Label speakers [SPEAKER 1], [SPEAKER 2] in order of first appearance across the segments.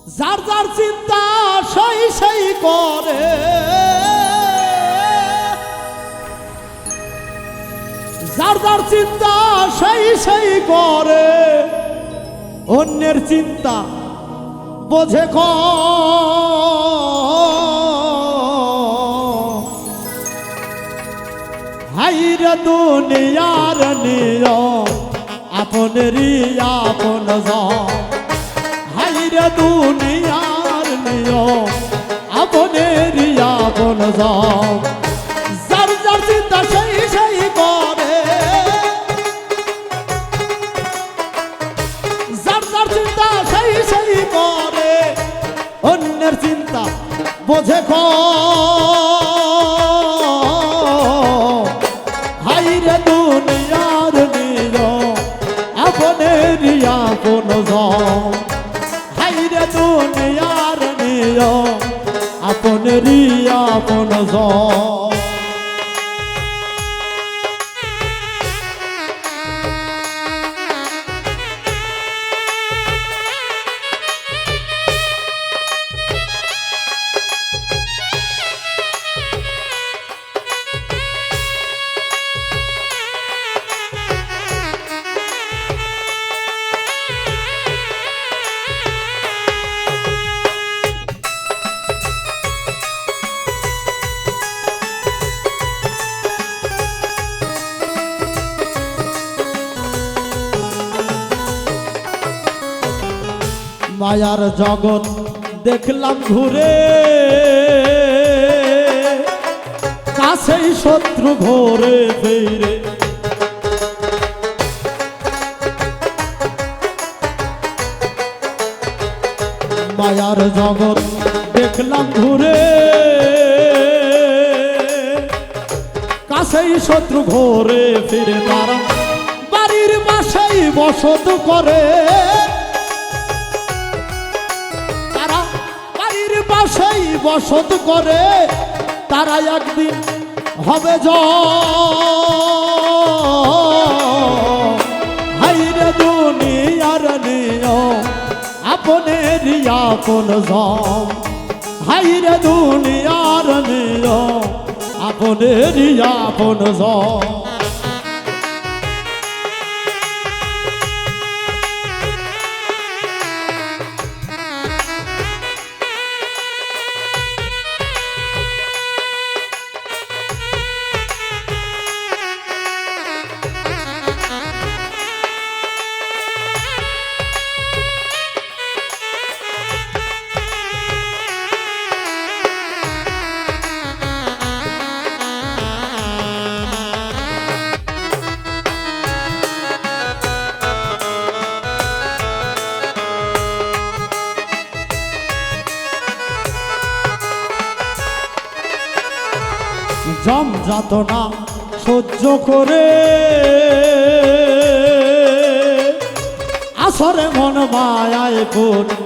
[SPEAKER 1] যার যার চিন্তা সেই সেই করে, যার যার চিন্তা সেই সেই করে, অন্যের চিন্তা বোঝে হাইরে দুনিয়ার নিয়ম আপনেরই আপন জন, হাইরে দুনিয়ার নিয়ম আপনেরই আপন জন। যার যার চিন্তা সেই সেই করে, যার যার চিন্তা সেই সেই করে, অন্যের চিন্তা বোঝে হাইরে দুনিয়ার নিয়ম আপনেরই আপন জন, হাইরে দুনিয়ার নিয়ম আপনেরই আপন জন। মায়ার জগৎ দেখলাম ঘুরে, কাছেই শত্রু ঘোরে ফিরে। মায়ার জগৎ দেখলাম ঘুরে, কাছেই শত্রু ঘোরে ফিরে। তারা বাড়ির পাশেই বসত করে, পাশেই বসত করে, তারা একদিন হবে হাইরে দুনিয়ার নিয়ম আপনেরই আপন জন, হাইরে দুনিয়ার নিয়ম আপনেরই আপন জন। জম যাতনা সহ্য করে আসরে মন মায়ায় পড়ে,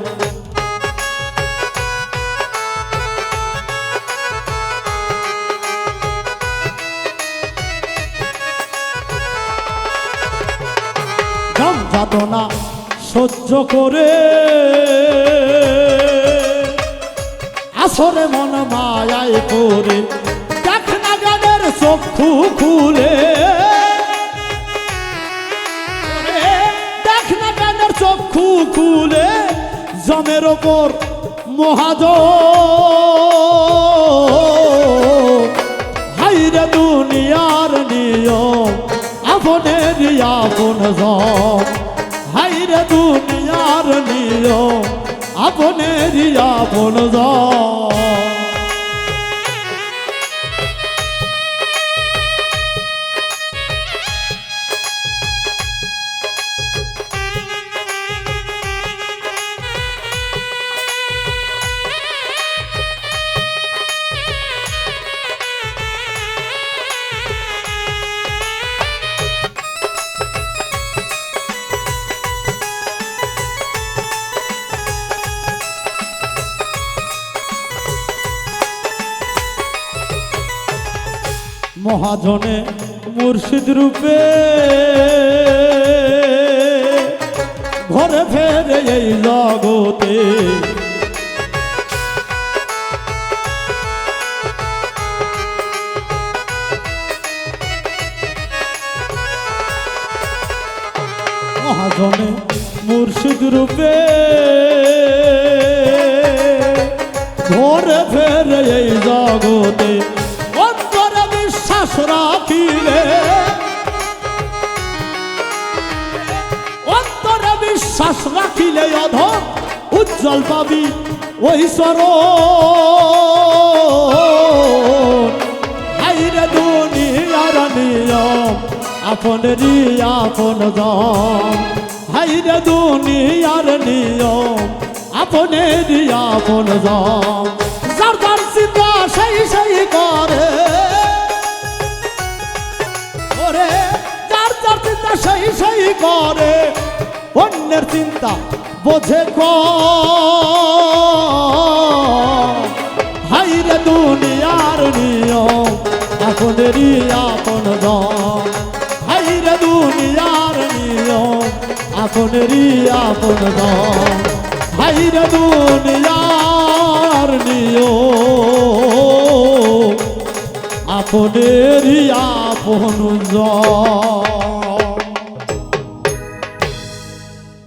[SPEAKER 1] জম যাতনা সহ্য করে আসরে মন মায়ায় পড়ে। চক্ষু খুলে দেখ না কানের চক্ষু খুলে, জমের ওপর মহাজ হাইরে দুনিয়ার নিয়ম আপনেরই আপন জন, হাইরে দুনিয়ার নিয়ম আপনেরই আপন জন। মহাজনে মুর্শিদ রূপে ঘরে ফেরে এই জগতে, জনে মুর্শিদ রূপে ঘরে ফেরে এই জগতে অন্তরে বিশ্বাস রাখিলে অন্তরে বিশ্বাস রাখিলে অধম উজ্জ্বল পাবি ওই চরণ হাইরে দুনিয়ার নিয়ম আপনেরই আপন জন হাইরে দুনিয়ার নিয়ম আপনেরই আপন জন যার যার চিন্তা সেই সেই করে ওরে যার যার চিন্তা সেই সেই করে অন্যের চিন্তা বোঝে হাইরে দুনিয়ার নিয়ম আপনেরই আপন জন হাইরে দুনিয়ার নিয়ম আপনেরই আপন জন হাইরে দুনিয়ার নিয়ম আপনেরই আপন জন।